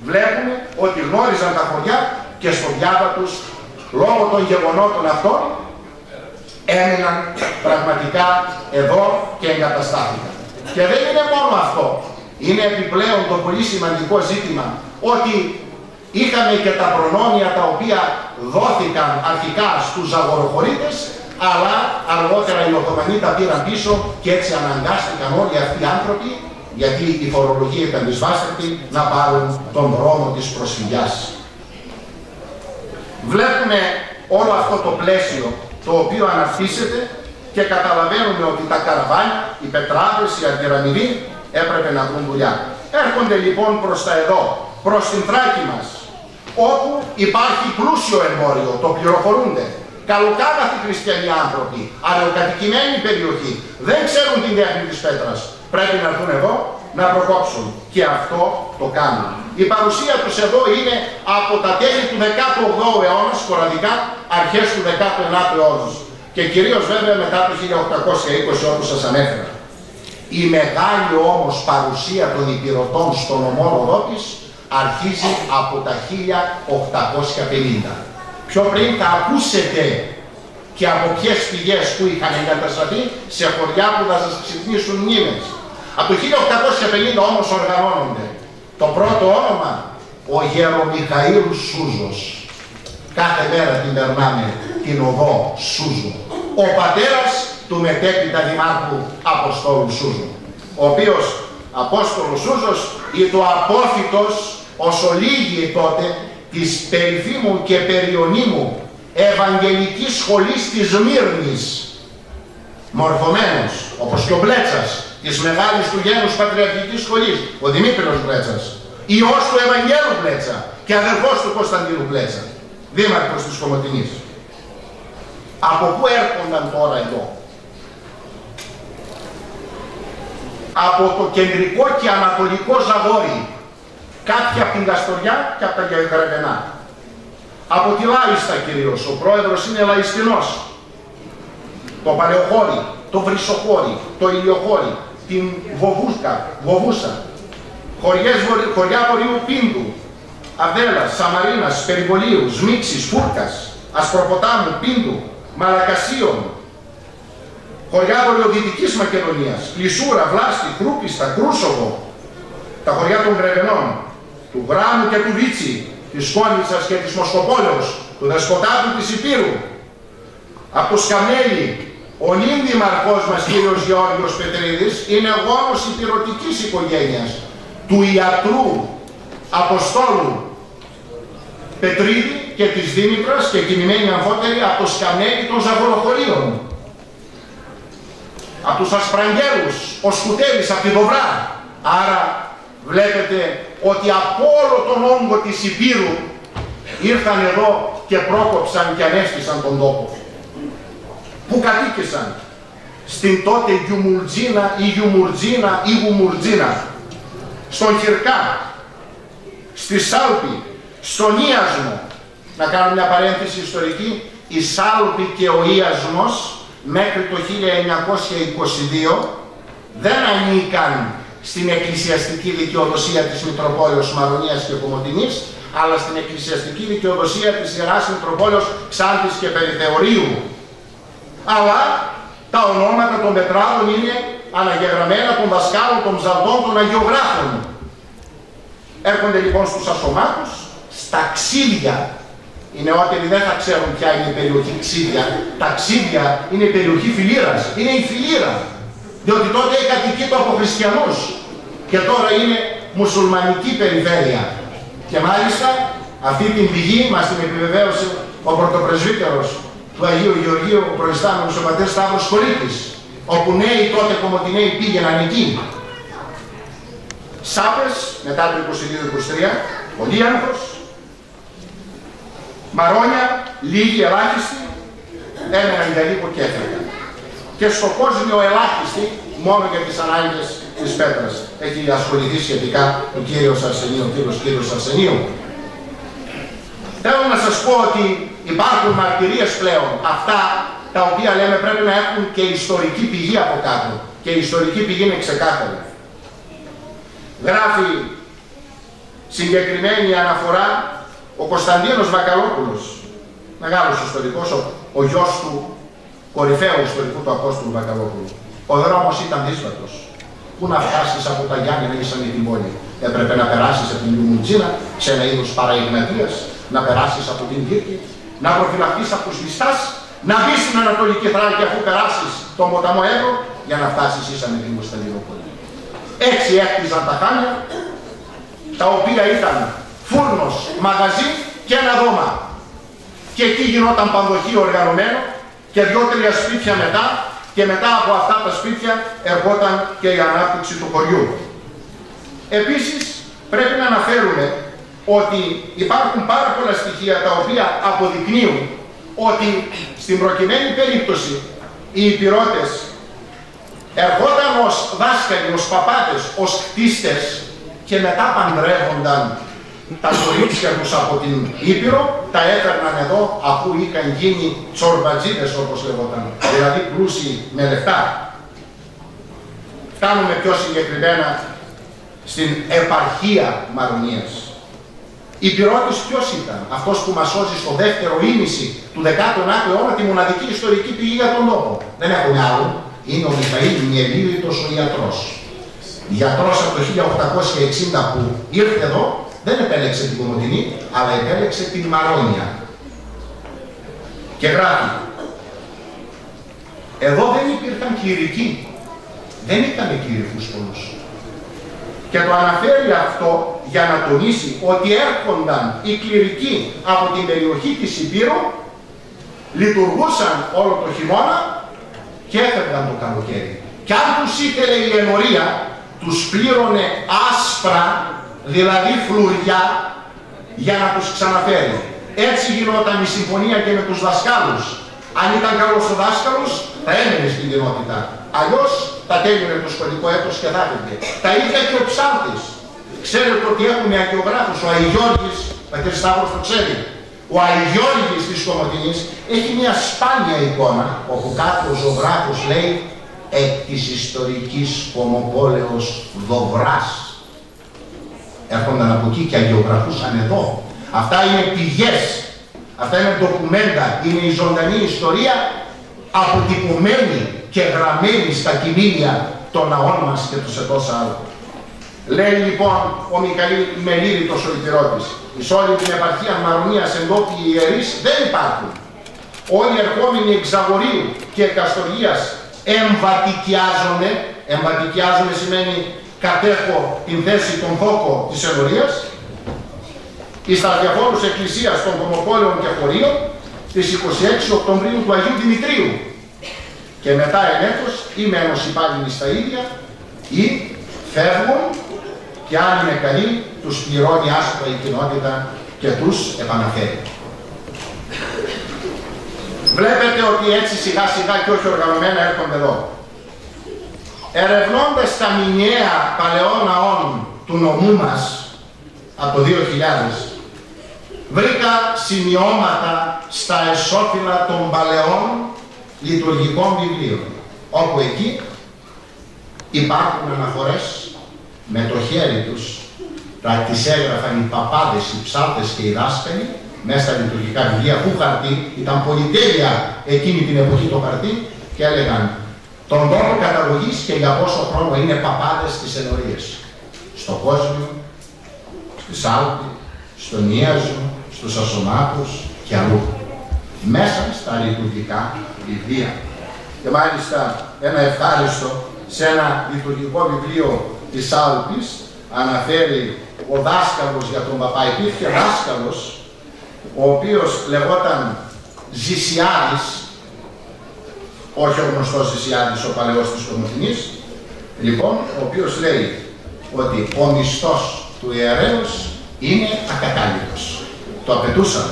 βλέπουμε ότι γνώριζαν τα χωριά και στο διάβα τους, λόγω των γεγονότων αυτών, έμειναν πραγματικά εδώ και εγκαταστάθηκαν. Και δεν είναι μόνο αυτό. Είναι επιπλέον το πολύ σημαντικό ζήτημα ότι είχαμε και τα προνόμια τα οποία δόθηκαν αρχικά στους αγοροχωρίτες, αλλά αργότερα οι Οθωμανοί τα πήραν πίσω και έτσι αναγκάστηκαν όλοι αυτοί οι άνθρωποι, γιατί η φορολογία ήταν δυσβάσταχτη, να πάρουν τον δρόμο της προσφυγιάς. Βλέπουμε όλο αυτό το πλαίσιο το οποίο αναπτύσσεται και καταλαβαίνουμε ότι τα καραβάνια, οι πετράδες, οι αντιραμιδοί έπρεπε να βρουν δουλειά. Έρχονται λοιπόν προς τα εδώ, προς την Θράκη μας, όπου υπάρχει πλούσιο εμπόριο, το πληροφορούνται. Καλοκάγαθοι χριστιανοί άνθρωποι, αεροκατοικημένη περιοχή, δεν ξέρουν την τέχνη της πέτρας. Πρέπει να έρθουν εδώ να προκόψουν. Και αυτό το κάνουν. Η παρουσία τους εδώ είναι από τα τέλη του 18ου αιώνα, σποραδικά, αρχές του 19ου αιώνα. Και κυρίως βέβαια μετά το 1820, όπως σας ανέφερα. Η μεγάλη όμως παρουσία των υπηρωτών στον ομόλογο της αρχίζει από τα 1850. Πιο πριν θα ακούσετε και από ποιες πηγές που είχαν εγκατασταθεί σε χωριά που θα σας ξυπνήσουν μνήμες. Από το 1850 όμως οργανώνονται. Το πρώτο όνομα, ο Γερομιχαήλ Σούζος. Κάθε μέρα την περνάμε την οδό Σούζου. Ο πατέρας του μετέπειτα δημάρχου Αποστόλου Σούζου, ο οποίος Απόστολος Σούζος είναι το απόφυτος ως ολίγη τότε της περιφήμου και περιονίμου Ευαγγελικής Σχολής της Μύρνης, μορφωμένος, όπως και ο Μπλέτσας, της μεγάλης του γένους Πατριαρχικής Σχολής, ο Δημήτριος Μπλέτσας, ιός του Ευαγγέλου Μπλέτσα και αδερφός του Κωνσταντίνου Μπλέτσα, δήμαρχος της Κομοτηνής. Από πού έρχονταν τώρα εδώ? Από το κεντρικό και ανατολικό Ζαγόρι, κάποια από την Καστοριά και από τα Γρεβενά. Από τη Λάιστα κυρίως, ο πρόεδρος είναι Λαϊστινός. Το Παλαιοχώρι, το Βρυσοχώρι, το Ηλιοχώρι, την Βοβούσα, χωριά Βορείου Πίντου, Αβέλας, Σαμαρίνας, Περιβολίου, Σμίξης, Φούρκας, Ασπροποτάμου, Πίντου, Μαλακασίων, χωριά Βορειοδυτικής Μακεδονίας, Κλεισούρα, Βλάστη, Κρούπιστα, Κρούσοβο, τα χωριά των Γρεβενών, του Γράμμου και του Βίτσι, της Κόνιτσας και της Μοσκοπόλεως, του Δεσποτάτου της Υπήρου. Από το Σκαμέλι, ο νυν-δημαρχός μας κύριος Γεώργιος Πετρίδης είναι γόνος υπηρωτικής οικογένειας, του ιατρού Αποστόλου Πετρίδη και της Δήμητρας και κινημένη αμφότερη από το Σκαμέλι των Ζαγοροχωρίων. Από τους Ασπραγγέλους, ο Σκουτέλης από τη Δοβρά. Άρα βλέπετε ότι από όλο τον όγκο της Υπήρου ήρθαν εδώ και πρόκοψαν και ανέστησαν τον τόπο. Που κατοίκησαν στην τότε Γιουμουρτζίνα ή Γιουμουρτζίνα ή Γουμουρτζίνα, στον Χιρκά, στη Σάλπη, στον Ιασμό. Να κάνω μια παρένθεση ιστορική. Η Σάλπη και ο Ιασμός μέχρι το 1922 δεν ανήκαν στην εκκλησιαστική δικαιοδοσία της Μητροπόλεως Μαρονίας και Κομοτηνής, αλλά στην εκκλησιαστική δικαιοδοσία της Ιεράς Μητροπόλεως Ξάνθης και Περιθεωρίου. Αλλά τα ονόματα των πετράδων είναι αναγεγραμμένα των δασκάλων, των ψαλτών, των αγιογράφων. Έρχονται λοιπόν στους Ασωμάτους, στα Ξίδια. Οι νεότεροι δεν θα ξέρουν ποια είναι η περιοχή Ξίδια. Τα Ξίδια είναι η περιοχή Φιλήρας. Είναι η Φιλήρα. Διότι τότε κατοικείται από χριστιανούς. Και τώρα είναι μουσουλμανική περιφέρεια. Και μάλιστα αυτή την πηγή μας την επιβεβαίωσε ο πρωτοπρεσβύτερος του Αγίου Γεωργίου, ο προϊστάμενος ο πατέρ Σταύρος Κορίτης, όπου νέοι τότε κομοτηναίοι πήγαιναν εκεί. Σάπες, μετά το 22-23, ο Λίανθος, Μαρόνια, λίγοι ελάχιστοι, έμεναν για λίγο και έφυγαν. Και στο κόσμο ελάχιστοι, μόνο για τις ανάγκες της πέτρας. Έχει ασχοληθεί σχετικά ο κύριος Αρσενίου, ο κύριος Αρσενίου. Θέλω να σας πω ότι υπάρχουν μαρτυρίες πλέον, αυτά τα οποία λέμε πρέπει να έχουν και ιστορική πηγή από κάτω. Και η ιστορική πηγή είναι ξεκάθαρη. Γράφει συγκεκριμένη αναφορά ο Κωνσταντίνος Βακαλόπουλος, μεγάλος ιστορικός, ο γιος του κορυφαίου ιστορικού του Απόστολου Βακαλόπουλου. Ο δρόμος ήταν δύσβατος. Πού να φτάσεις από τα Γιάννενα ή σαν την πόλη? Έπρεπε να περάσεις από την Λιμουντζίνα σε ένα είδος παραιγνατίας, να περάσεις από την Κύρκη, να προφυλαχθείς από τους Λιστάς, να μπεις στην Ανατολική Θράκη αφού περάσεις τον ποταμό Εύρο για να φτάσεις ίσα με την Κωνσταντινούπολη. Έτσι έκτιζαν τα χάνια, τα οποία ήταν φούρνος, μαγαζί και ένα δώμα. Και εκεί γινόταν πανδοχείο οργανωμένο και 2-3 σπίτια μετά, και μετά από αυτά τα σπίτια ερχόταν και η ανάπτυξη του χωριού. Επίσης πρέπει να αναφέρουμε ότι υπάρχουν πάρα πολλά στοιχεία τα οποία αποδεικνύουν ότι στην προκειμένη περίπτωση οι υπηρώτες ερχόταν ως δάσκαλοι, ως παπάδες, ως κτίστες και μετά παντρεύονταν τα κορίτσια τους από την Ήπειρο, τα έφερναν εδώ αφού είχαν γίνει τσορμπατζίδες όπως λεγόταν, δηλαδή πλούσιοι με λεφτά. Φτάνουμε πιο συγκεκριμένα στην επαρχία Μαρονίας. Υπηρώτης ποιος ήταν? Αυτός που μας σώζει στο δεύτερο ήμιση του 19ου αιώνα τη μοναδική ιστορική πηγή για τον τόπο. Δεν έχουμε άλλο. Είναι ο Μιχαήλ Μιελίδητος, ο ιατρός. Γιατρός από το 1860 που ήρθε εδώ, δεν επέλεξε την Κομοτηνή, αλλά επέλεξε την Μαρόνια. Και γράφει, εδώ δεν υπήρχαν κληρικοί, δεν ήταν κληρικούς πολλούς. Και το αναφέρει αυτό για να τονίσει ότι έρχονταν οι κληρικοί από την περιοχή της Υπήρου, λειτουργούσαν όλο το χειμώνα και έφευγαν το καλοκαίρι. Και αν τους ήθελε η ενορία, τους πλήρωνε άσπρα, δηλαδή φλουριά, για να τους ξαναφέρει. Έτσι γινόταν η συμφωνία και με τους δασκάλους. Αν ήταν καλός ο δάσκαλος, θα έμενε στην κοινότητα. Αλλιώς θα τέλειωνε το σχολικό έτος και θα έφευγε. Τα ίδια και ο ψάλτης. Ξέρετε ότι έχουμε αγιογράφους. Ο Αϊγιώργης, ο κ. Σταύρος το ξέρει. Ο Αϊγιώργης της Κομοτηνής έχει μια σπάνια εικόνα, όπου κάτω ο ζωγράφος λέει «εκ της ιστορικής Κομοπόλεως Δοβράς». Έρχονταν από εκεί και αγιογραφούσαν εδώ. Αυτά είναι πηγές, αυτά είναι ντοκουμέντα, είναι η ζωντανή ιστορία αποτυπωμένη και γραμμένη στα κειμήλια των ναών μας και τους ετός άλλου. Λέει λοιπόν ο Μιχαήλ Μελίδητος ο υπηρώτης, εις όλη την επαρχία Μαρονίας εντόπιοι ιερείς δεν υπάρχουν. Όλοι οι ερχόμενοι εξαγορείου και εκαστοργίας εμβατικιάζονται, εμβατικιάζονται σημαίνει κατέχω την θέση των δόκο της ενορίας, εις τα διαφόρους εκκλησίας των κομοπόλεων και χωρίων της 26 Οκτωβρίου του Αγίου Δημητρίου. Και μετά ενέτος ή μένως υπάλληλοι στα ίδια ή φεύγουν και αν είναι καλοί τους πληρώνει άσπρα η κοινότητα και τους επαναφέρει. Βλέπετε ότι έτσι σιγά σιγά και όχι οργανωμένα έρχονται εδώ. Ερευνώντας τα μηνιαία παλαιών ναών του νομού μας από το 2000, βρήκα σημειώματα στα εσώφυλλα των παλαιών λειτουργικών βιβλίων, όπου εκεί υπάρχουν αναφορές με το χέρι τους, τις έγραφαν οι παπάδες, οι ψάλτες και οι δάσκαλοι μέσα στα λειτουργικά βιβλία, που χαρτί ήταν πολυτέλεια εκείνη την εποχή το χαρτί, και έλεγαν τον τόπο καταγωγής και για πόσο χρόνο είναι παπάδες στις ενορίες. Στο Κόσμιο, στη Σάλπη, στον Ιάζο, στους Ασωμάτους και αλλού. Μέσα στα λειτουργικά βιβλία. Και μάλιστα ένα ευχάριστο, σε ένα λειτουργικό βιβλίο της Σάλπης αναφέρει ο δάσκαλος για τον παπά. Υπήρχε δάσκαλος ο οποίος λεγόταν Ζησιάδης, όχι ο γνωστός Ζησιάδης ο παλαιός της Κομοτηνής, λοιπόν, ο οποίος λέει ότι ο μισθός του ιερέως είναι ακατάλληλος. Το απαιτούσαν.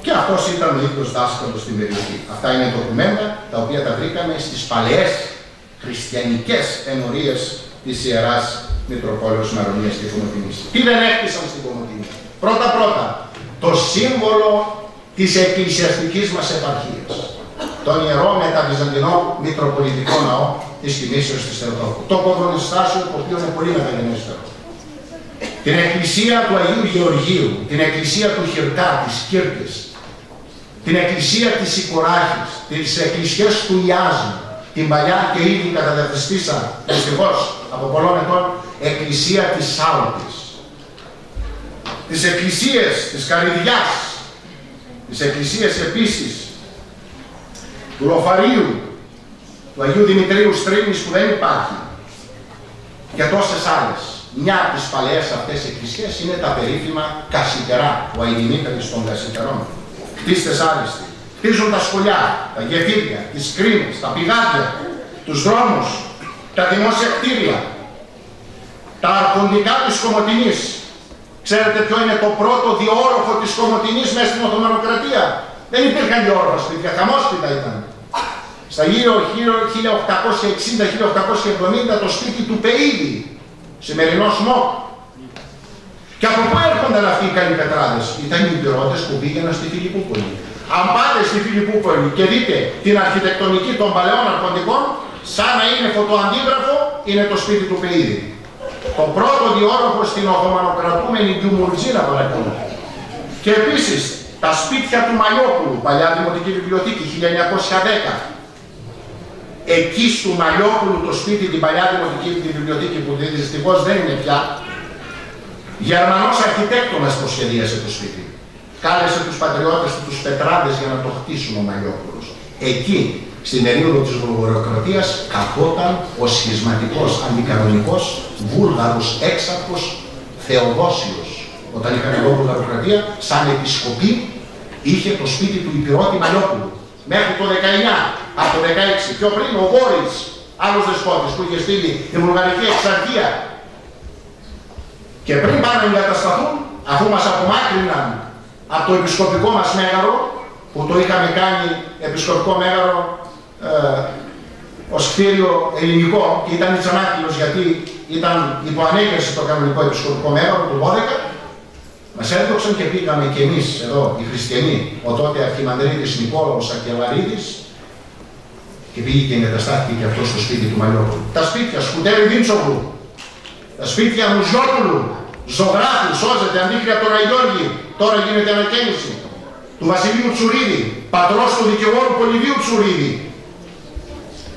Και αυτός ήταν ο ίδιος δάσκαλος στην περιοχή. Αυτά είναι ντοκουμέντα τα οποία τα βρήκαμε στις παλαιές χριστιανικές ενορίες της Ιεράς Μητροπόλεως Μαρονίας και Κομοτηνής. Τι δεν έκτισαν στην Κομοτηνή? Πρώτα-πρώτα, το σύμβολο της εκκλησιαστικής μας επαρχίας. Τον Ιερό Μεταβυζαντινό Μητροπολιτικό Ναό της Τιμήσεως της Θεοτόκου. Το Κοδωνιστάσιο, το οποίο είναι πολύ μεγαλύτερο. την εκκλησία του Αγίου Γεωργίου, την εκκλησία του Χιρκά, της Κύρκης, την εκκλησία της Σικουράχης, τις εκκλησίες του Ιάζου, την παλιά και ήδη καταδευτιστήσα, δυστυχώς από πολλών ετών, εκκλησία της Σάουτης, τις εκκλησίες της Καρυδιάς, τις εκκλησίες επίσης του Λοφαρίου, του Αγίου Δημητρίου Στρίμης που δεν υπάρχει, και τόσες άλλες. Μια από τις παλαιές αυτές εκκλησίες είναι τα περίφημα Κασιτερά, ο Αιδημήτρης των Κασιτερών. Χτίστες άριστοι. Χτίζουν τα σχολιά, τα γεφύρια, τις κρίνες, τα πηγάδια, τους δρόμους, τα δημόσια κτίρια, τα αρχοντικά της Κομοτηνής. Ξέρετε ποιο είναι το πρώτο διόροφο της Κομοτηνής μέσα στην Οθωμανοκρατία? Δεν υπήρχαν διόροφα σπίτια, χαμόσπιτα ήταν. Στα γύρω 1860-1870 το σπίτι του Πεΐδη, σημερινός ΜΟΚ. Και από πού έρχονταν αυτοί οι καλοί πετράδες? Ήταν οι υπηρώτες που πήγαιναν στη Φιλιππούπολη. Αν πάτε στη Φιλιππούπολη και δείτε την αρχιτεκτονική των παλαιών αρχοντικών, σαν να είναι φωτοαντίγραφο, είναι το σπίτι του Πεΐδη. Το πρώτο διόροφο στην Οθωμανοκρατούμενη Γκιουμουρτζίνα, παρακαλώ. Και επίσης τα σπίτια του Μαλιόπουλου, παλιά Δημοτική Βιβλιοθήκη, 1910. Εκεί στο Μαλιόπουλου το σπίτι, την παλιά Δημοτική Βιβλιοθήκη που δυστυχώς δεν είναι πια, Γερμανός αρχιτέκτονας το σχεδίασε το σπίτι. Κάλεσε τους πατριώτες του, τους πετράδες, για να το χτίσουν ο Μαλιόπουλος. Εκεί, στην περίοδο της Βουλγαροκρατίας, καθόταν ο σχισματικός αντικανονικός Βούλγαρος έξαρχος Θεοδόσιος. Όταν είχαν εδώ Βουλγαροκρατία, σαν επισκοπή, είχε το σπίτι του υπηρώτη Μαλιόπουλου. Μέχρι το 19, από το 16, πιο πριν ο Βόρης, άλλος δεσπότης που είχε στείλει τη Βουλγαρική Εξαρχία. Και πριν πάνε να εγκατασταθούν, αφού μας απομάκρυναν από το επισκοπικό μας μέγαρο, που το είχαμε κάνει επισκοπικό μέγαρο ως κτίριο ελληνικό και ήταν Ιτσανάκηλος, γιατί ήταν υποανέγερση το κανονικό επισκοπικό μέγαρο του 12, μας έδωξαν και πήγαμε κι εμείς εδώ, οι χριστιανοί, ο τότε αρχιμανδρίτης Νικόλαος Ακελαρίδης, και πήγε και εγκαταστάθηκε και αυτό στο σπίτι του Μαλιόπουλου. Τα σπίτια Σκουτέρη Δίντσογλου, τα σπίτια Μουζιόπουλου, Ζωγράφου, σώζεται, αντίκρια τώρα Γιώργη, τώρα γίνεται ανακαίνιση, του Βασιλείου Τσουρίδη, πατρός του δικηγόρου Πολυβίου Τσουρίδη,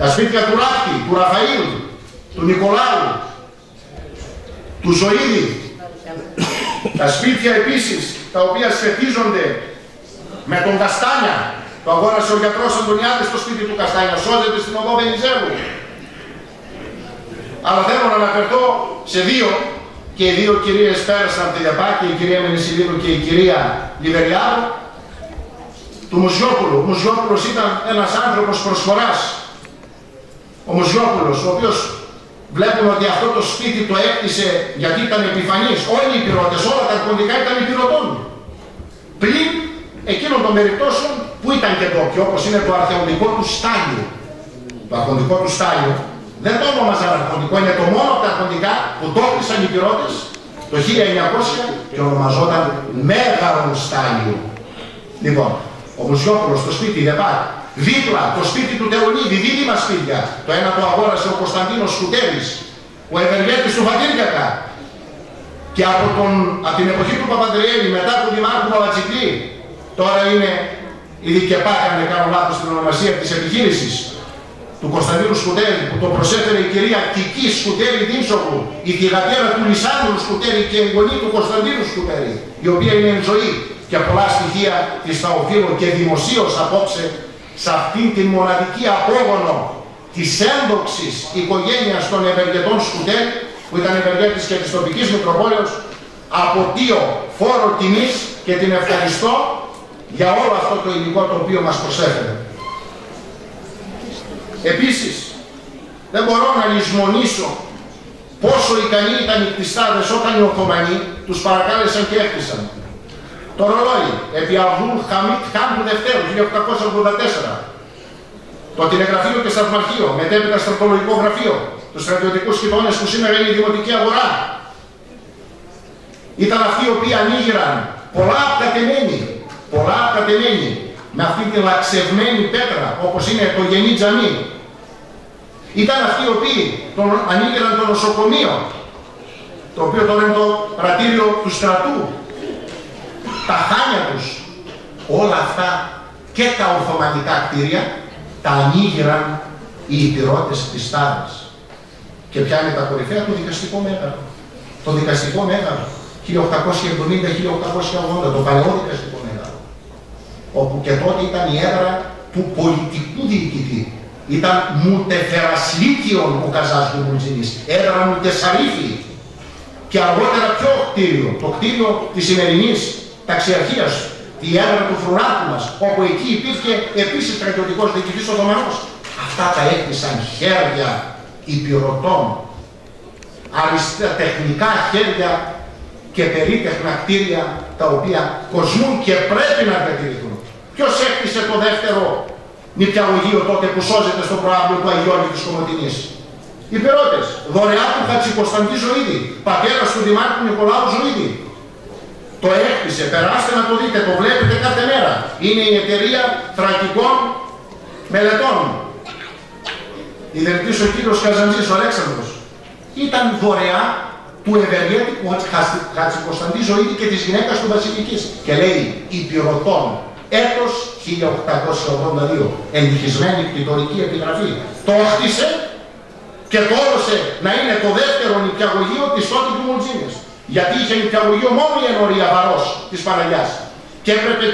τα σπίτια του Ράφτη, του Ραφαήλ, του Νικολάου, του Ζωήδη, τα σπίτια επίσης τα οποία σχετίζονται με τον Καστάνια, το αγόρασε ο γιατρός Αντωνιάδης στο σπίτι του Καστάνια, σώζεται στην οδό Βενιζέλου. Αλλά θέλω να αναφερθώ σε δύο, και οι δύο κυρίες πέρασαν από τη Διαπάκη, η κυρία Μενισιλίδου και η κυρία Λιβεριάδου, του Μουζιόπουλου. Ο Μουζιόπουλος ήταν ένας άνθρωπος προσφοράς. Ο Μουζιόπουλος, ο οποίος βλέπουμε ότι αυτό το σπίτι το έκτισε γιατί ήταν επιφανής. Όλοι οι υπηρώτες, όλα τα αρχοντικά ήταν υπηρετών. Πλην εκείνων των περιπτώσεων που ήταν και ντόπιοι, όπως είναι το αρχαιοντικό του Στάλιο. Το αρχοντικό του Στάλιο δεν το όνομαζαν αρχοντικό, είναι το μόνο από τα αρχοντικά που το έκτισαν οι υπηρώτες το 1900 και ονομαζόταν Μέγαρον Στάλιο. Λοιπόν, ο Μουζιόπουλος στο σπίτι δεν πάει. Δίπλα το σπίτι του Τεωνίδη, δίδυμα σπίτια. Το ένα το αγόρασε ο Κωνσταντίνος Σκουτέρης, ο ευεργέτης του Φατήρκακα. Και από την εποχή του Παπανδριέλη, μετά του Δημάρχου Παπατζηκλή, τώρα είναι η ΔΚΕΠΑ, αν δεν κάνω λάθος στην ονομασία της επιχείρησης, του Κωνσταντίνου Σκουτέρη, που το προσέφερε η κυρία Κική Σκουτέρη Δίνσογλου, η θυγατέρα του Λισάνδρου Σκουτέρη και εγγονή του Κωνσταντίνου Σκουτέρη, η οποία είναι εν ζωή, και πολλά στοιχεία της θα οφείλω και δημοσίως απόψε σε αυτήν την μοναδική απόγονο της ένδοξης οικογένειας των ευεργετών Σκουτέρη, που ήταν ευεργέτης και της τοπικής Μητροπόλεως, αποτείω φόρο τιμής και την ευχαριστώ για όλο αυτό το υλικό το οποίο μας προσέφερε. Επίσης, δεν μπορώ να λησμονήσω πόσο ικανοί ήταν οι κτιστάδες όταν οι Οθωμανοί τους παρακάλεσαν και έκτισαν. Το ρολόι επί Αυγούλ Χαμίτ Χάν του Δευτέρου, 1884. Το τηλεγραφείο και σταθμαρχείο, μετέπειτα στρατολογικό γραφείο, τους στρατιωτικούς χιτώνες που σήμερα είναι η Δημοτική Αγορά. Ήταν αυτοί οι οποίοι ανοίγηραν πολλά από τα τεμένη, με αυτή τη λαξευμένη πέτρα, όπως είναι το Γενή Τζαμί. Ήταν αυτοί οι οποίοι ανοίγηραν το νοσοκομείο, το οποίο τώρα είναι το πρατήριο του στρατού, τα χάνια τους, όλα αυτά και τα Οθωμανικά κτίρια τα ανοίγηραν οι υπηρώτες της Στάδας. Και ποια είναι τα κορυφαία? Το δικαστικό μέγαρο. Το δικαστικό μέγαρο 1870-1880, το παλαιό δικαστικό μέγαρο, όπου και τότε ήταν η έδρα του πολιτικού διοικητή. Ήταν μουτεφερασλίκιον ο Καζάς του Μουλτζίνης, έδρα μουτεσαρίφη. Και αργότερα ποιο κτίριο? Το κτίριο της σημερινής ταξιαρχίας, η έδρα του φρουράτου μας, όπου εκεί υπήρχε επίσης στρατιωτικός διοικητής Οθωμανός. Αυτά τα έκτισαν χέρια υπηρωτών, αριστοτεχνικά χέρια και περίτεχνα κτίρια, τα οποία κοσμούν και πρέπει να διατηρηθούν. Ποιος έκτισε το δεύτερο νηπιαγωγείο τότε που σώζεται στο προάβλιο του Αγιώργη της Κομοτηνής? Οι υπηρώτες. Δωρεά του Χατζικοσταντή Ζωήδη, πατέρας του Δημάρχου Νικολάου Ζωήδη. Το έκτισε, περάστε να το δείτε, το βλέπετε κάθε μέρα. Είναι η εταιρεία Θρακικών Μελετών. Ιδρυτής ο κύριος Καζαντζής, ο Αλέξανδρος. Ήταν δωρεά του ευεργέτικου Χατζικοσταντή Ζωήδη και της γυναίκας του Βασιλικής. Και λέει υπηρωτών, έτος 1882, εντυχισμένη κτητορική επιγραφή. Το χτίσε και το έδωσε να είναι το δεύτερο νηπιαγωγείο της τότε του Μουλτζίνης. Γιατί είχε νηπιαγωγείο μόνο η ενορία Βαρός της Παναγιάς. Και έπρεπε